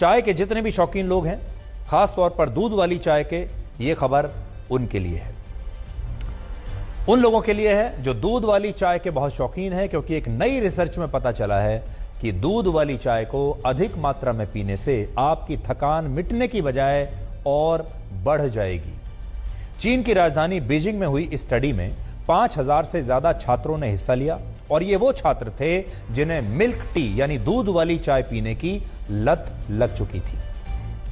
चाय के जितने भी शौकीन लोग हैं, खास तौर पर दूध वाली चाय के, ये खबर उनके लिए है। उन लोगों के लिए है जो दूध वाली चाय के बहुत शौकीन हैं, क्योंकि एक नई रिसर्च में पता चला है कि दूध वाली चाय को अधिक मात्रा में पीने से आपकी थकान मिटने की बजाय और बढ़ जाएगी। चीन की राजधानी बीजिंग में हुई इस स्टडी में 5000 से ज्यादा छात्रों ने हिस्सा लिया, और ये वो छात्र थे जिन्हें मिल्क टी यानी दूध वाली चाय पीने की लत लग चुकी थी।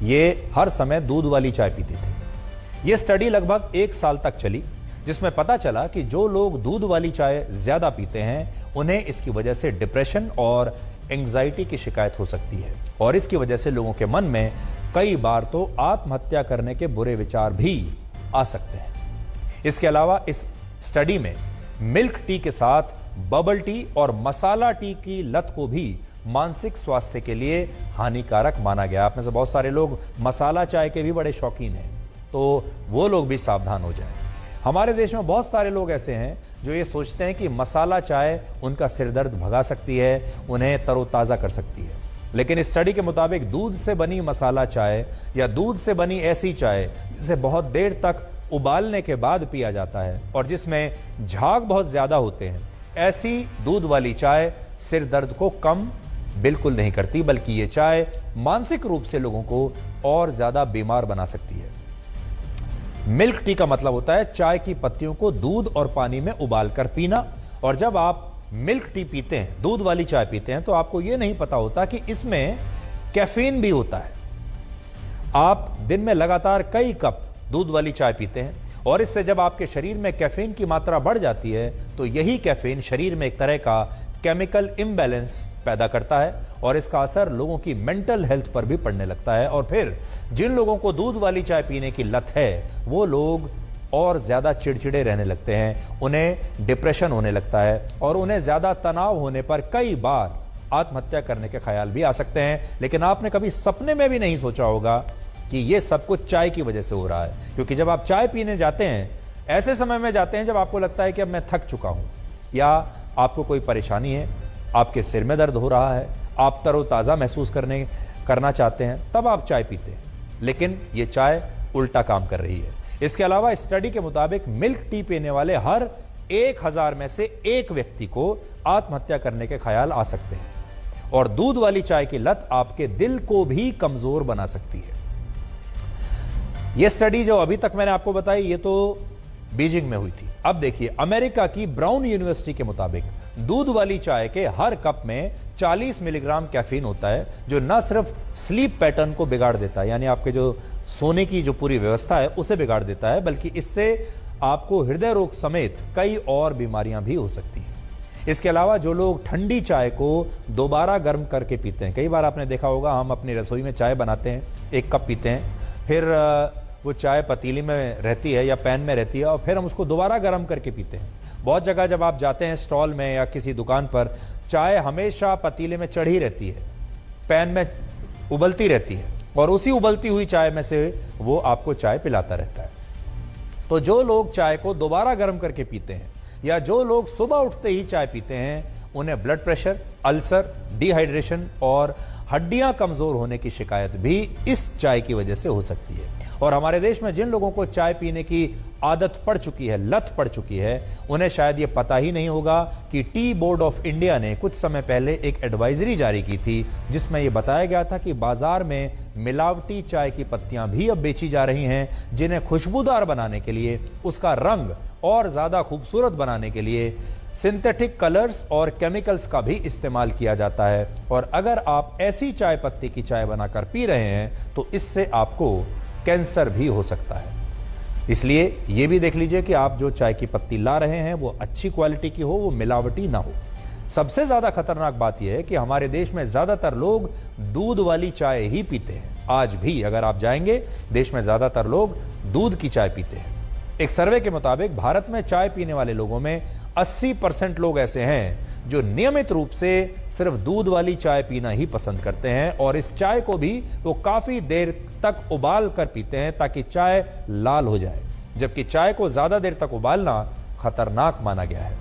ये हर समय दूध वाली चाय पीते थे। यह स्टडी लगभग 1 साल तक चली, जिसमें पता चला कि जो लोग दूध वाली चाय ज्यादा पीते हैं उन्हें इसकी वजह से डिप्रेशन और एंग्जाइटी की शिकायत हो सकती है, और इसकी वजह से लोगों के मन में कई बार तो आत्महत्या करने के बुरे विचार भी आ सकते हैं। इसके अलावा इस स्टडी में मिल्क टी के साथ बबल टी और मसाला टी की लत को भी मानसिक स्वास्थ्य के लिए हानिकारक माना गया। आप में से बहुत सारे लोग मसाला चाय के भी बड़े शौकीन हैं, तो वो लोग भी सावधान हो जाएं। हमारे देश में बहुत सारे लोग ऐसे हैं जो ये सोचते हैं कि मसाला चाय उनका सिरदर्द भगा सकती है, उन्हें तरोताज़ा कर सकती है। लेकिन इस स्टडी के मुताबिक दूध से बनी मसाला चाय या दूध से बनी ऐसी चाय जिसे बहुत देर तक उबालने के बाद पिया जाता है और जिसमें झाग बहुत ज्यादा होते हैं, ऐसी दूध वाली चाय सिर दर्द को कम बिल्कुल नहीं करती, बल्कि ये चाय मानसिक रूप से लोगों को और ज्यादा बीमार बना सकती है। मिल्क टी का मतलब होता है चाय की पत्तियों को दूध और पानी में उबालकर पीना, और जब आप मिल्क टी पीते हैं, दूध वाली चाय पीते हैं, तो आपको यह नहीं पता होता कि इसमें कैफीन भी होता है। आप दिन में लगातार कई कप दूध वाली चाय पीते हैं, और इससे जब आपके शरीर में कैफीन की मात्रा बढ़ जाती है तो यही कैफीन शरीर में एक तरह का केमिकल इम्बैलेंस पैदा करता है, और इसका असर लोगों की मेंटल हेल्थ पर भी पड़ने लगता है। और फिर जिन लोगों को दूध वाली चाय पीने की लत है, वो लोग और ज्यादा चिड़चिड़े रहने लगते हैं, उन्हें डिप्रेशन होने लगता है, और उन्हें ज्यादा तनाव होने पर कई बार आत्महत्या करने के ख्याल भी आ सकते हैं। लेकिन आपने कभी सपने में भी नहीं सोचा होगा कि यह सब कुछ चाय की वजह से हो रहा है, क्योंकि जब आप चाय पीने जाते हैं, ऐसे समय में जाते हैं जब आपको लगता है कि अब मैं थक चुका हूं, या आपको कोई परेशानी है, आपके सिर में दर्द हो रहा है, आप तरोताज़ा महसूस करना चाहते हैं, तब आप चाय पीते हैं। लेकिन ये चाय उल्टा काम कर रही है। इसके अलावा स्टडी के मुताबिक मिल्क टी पीने वाले हर 1000 में से 1 व्यक्ति को आत्महत्या करने के ख्याल आ सकते हैं, और दूध वाली चाय की लत आपके दिल को भी कमजोर बना सकती है। यह स्टडी जो अभी तक मैंने आपको बताई, ये तो बीजिंग में हुई थी। अब देखिए, अमेरिका की ब्राउन यूनिवर्सिटी के मुताबिक दूध वाली चाय के हर कप में 40 मिलीग्राम कैफीन होता है, जो न सिर्फ स्लीप पैटर्न को बिगाड़ देता है, यानी आपके जो सोने की जो पूरी व्यवस्था है उसे बिगाड़ देता है, बल्कि इससे आपको हृदय रोग समेत कई और बीमारियां भी हो सकती हैं। इसके अलावा जो लोग ठंडी चाय को दोबारा गर्म करके पीते हैं, कई बार आपने देखा होगा, हम अपनी रसोई में चाय बनाते हैं, 1 कप पीते हैं, फिर वो चाय पतीली में रहती है या पैन में रहती है, और फिर हम उसको दोबारा गर्म करके पीते हैं। बहुत जगह जब आप जाते हैं स्टॉल में या किसी दुकान पर, चाय हमेशा पतीले में चढ़ी रहती है, पैन में उबलती रहती है, और उसी उबलती हुई चाय में से वो आपको चाय पिलाता रहता है। तो जो लोग चाय को दोबारा गर्म करके पीते हैं, या जो लोग सुबह उठते ही चाय पीते हैं, उन्हें ब्लड प्रेशर, अल्सर, डिहाइड्रेशन और हड्डियां कमजोर होने की शिकायत भी इस चाय की वजह से हो सकती है। और हमारे देश में जिन लोगों को चाय पीने की आदत पड़ चुकी है, लत पड़ चुकी है, उन्हें शायद ये पता ही नहीं होगा कि टी बोर्ड ऑफ इंडिया ने कुछ समय पहले एक एडवाइजरी जारी की थी, जिसमें यह बताया गया था कि बाजार में मिलावटी चाय की पत्तियां भी अब बेची जा रही हैं, जिन्हें खुशबूदार बनाने के लिए, उसका रंग और ज्यादा खूबसूरत बनाने के लिए सिंथेटिक कलर्स और केमिकल्स का भी इस्तेमाल किया जाता है। और अगर आप ऐसी चाय पत्ती की चाय बनाकर पी रहे हैं तो इससे आपको कैंसर भी हो सकता है। इसलिए यह भी देख लीजिए कि आप जो चाय की पत्ती ला रहे हैं वो अच्छी क्वालिटी की हो, वो मिलावटी ना हो। सबसे ज्यादा खतरनाक बात यह है कि हमारे देश में ज्यादातर लोग दूध वाली चाय ही पीते हैं। आज भी अगर आप जाएंगे, देश में ज्यादातर लोग दूध की चाय पीते हैं। एक सर्वे के मुताबिक भारत में चाय पीने वाले लोगों में 80% लोग ऐसे हैं जो नियमित रूप से सिर्फ दूध वाली चाय पीना ही पसंद करते हैं, और इस चाय को भी वो काफी देर तक उबाल कर पीते हैं ताकि चाय लाल हो जाए, जबकि चाय को ज्यादा देर तक उबालना खतरनाक माना गया है।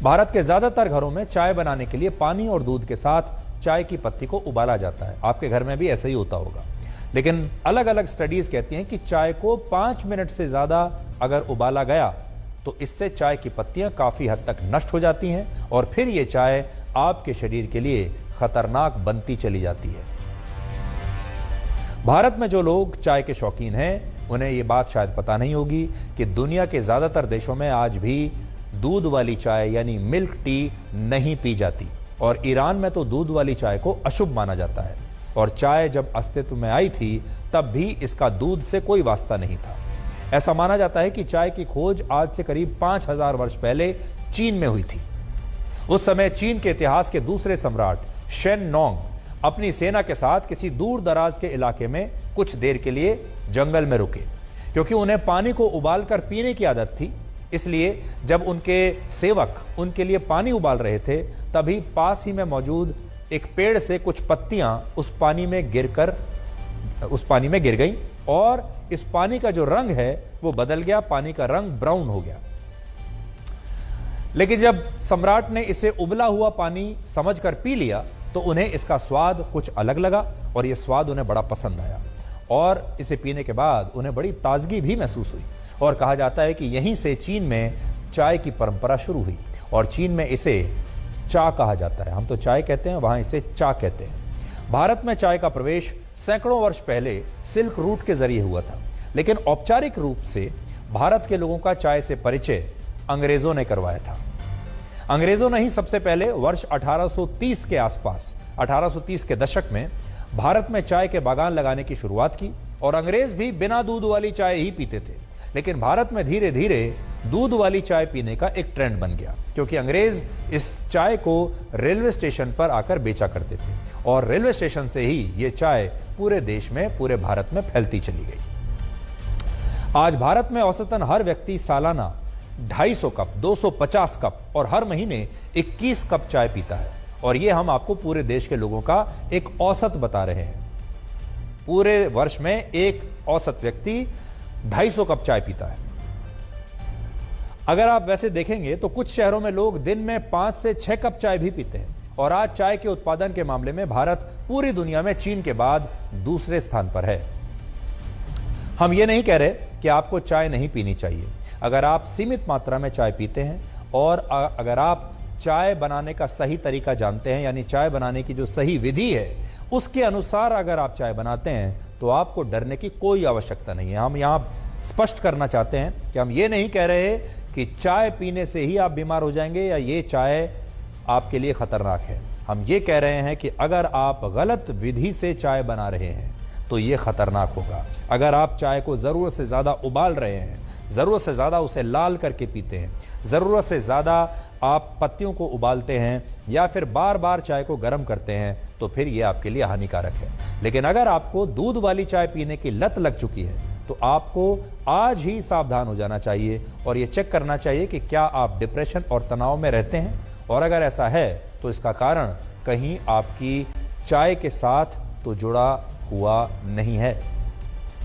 भारत के ज्यादातर घरों में चाय बनाने के लिए पानी और दूध के साथ चाय की पत्ती को उबाला जाता है। आपके घर में भी ऐसा ही होता होगा। लेकिन अलग अलग स्टडीज कहती हैं कि चाय को 5 मिनट से ज्यादा अगर उबाला गया तो इससे चाय की पत्तियां काफी हद तक नष्ट हो जाती हैं और फिर ये चाय आपके शरीर के लिए खतरनाक बनती चली जाती है। भारत में जो लोग चाय के शौकीन हैं उन्हें ये बात शायद पता नहीं होगी कि दुनिया के ज्यादातर देशों में आज भी दूध वाली चाय यानी मिल्क टी नहीं पी जाती और ईरान में तो दूध वाली चाय को अशुभ माना जाता है और चाय जब अस्तित्व में आई थी तब भी इसका दूध से कोई वास्ता नहीं था। ऐसा माना जाता है कि चाय की खोज आज से करीब 5000 वर्ष पहले चीन में हुई थी। उस समय चीन के इतिहास के दूसरे सम्राट शेन नोंग अपनी सेना के साथ किसी दूर दराज के इलाके में कुछ देर के लिए जंगल में रुके। क्योंकि उन्हें पानी को उबालकर पीने की आदत थी, इसलिए जब उनके सेवक उनके लिए पानी उबाल रहे थे तभी पास ही में मौजूद एक पेड़ से कुछ पत्तियां उस पानी में गिर गईं और इस पानी का जो रंग है वो बदल गया, पानी का रंग ब्राउन हो गया। लेकिन जब सम्राट ने इसे उबला हुआ पानी समझकर पी लिया तो उन्हें इसका स्वाद कुछ अलग लगा और यह स्वाद उन्हें बड़ा पसंद आया और इसे पीने के बाद उन्हें बड़ी ताजगी भी महसूस हुई और कहा जाता है कि यहीं से चीन में चाय की परंपरा शुरू हुई और चीन में इसे चा कहा जाता है। हम तो चाय कहते हैं, वहां इसे चा कहते हैं। भारत में चाय का प्रवेश सैकड़ों वर्ष पहले सिल्क रूट के जरिए हुआ था, लेकिन औपचारिक रूप से भारत के लोगों का चाय से परिचय अंग्रेजों ने करवाया था। अंग्रेजों ने ही सबसे पहले वर्ष 1830 के आसपास 1830 के दशक में भारत में चाय के बागान लगाने की शुरुआत की और अंग्रेज भी बिना दूध वाली चाय ही पीते थे। लेकिन भारत में धीरे धीरे दूध वाली चाय पीने का एक ट्रेंड बन गया क्योंकि अंग्रेज इस चाय को रेलवे स्टेशन पर आकर बेचा करते थे और रेलवे स्टेशन से ही ये चाय पूरे देश में, पूरे भारत में फैलती चली गई। आज भारत में औसतन हर व्यक्ति सालाना 250 कप, 250 कप और हर महीने 21 कप चाय पीता है और ये हम आपको पूरे देश के लोगों का एक औसत बता रहे हैं। पूरे वर्ष में एक औसत व्यक्ति 250 कप चाय पीता है। अगर आप वैसे देखेंगे तो कुछ शहरों में लोग दिन में 5 से 6 कप चाय भी पीते हैं और आज चाय के उत्पादन के मामले में भारत पूरी दुनिया में चीन के बाद दूसरे स्थान पर है। हम ये नहीं कह रहे कि आपको चाय नहीं पीनी चाहिए। अगर आप सीमित मात्रा में चाय पीते हैं और अगर आप चाय बनाने का सही तरीका जानते हैं, यानी चाय बनाने की जो सही विधि है उसके अनुसार अगर आप चाय बनाते हैं तो आपको डरने की कोई आवश्यकता नहीं है। हम यहाँ स्पष्ट करना चाहते हैं कि हम ये नहीं कह रहे कि चाय पीने से ही आप बीमार हो जाएंगे या ये चाय आपके लिए खतरनाक है। हम ये कह रहे हैं कि अगर आप गलत विधि से चाय बना रहे हैं तो ये खतरनाक होगा। अगर आप चाय को ज़रूरत से ज़्यादा उबाल रहे हैं, ज़रूरत से ज़्यादा उसे लाल करके पीते हैं, ज़रूरत से ज़्यादा आप पत्तियों को उबालते हैं या फिर बार बार चाय को गर्म करते हैं तो फिर ये आपके लिए हानिकारक है। लेकिन अगर आपको दूध वाली चाय पीने की लत लग चुकी है तो आपको आज ही सावधान हो जाना चाहिए और ये चेक करना चाहिए कि क्या आप डिप्रेशन और तनाव में रहते हैं और अगर ऐसा है तो इसका कारण कहीं आपकी चाय के साथ तो जुड़ा हुआ नहीं है।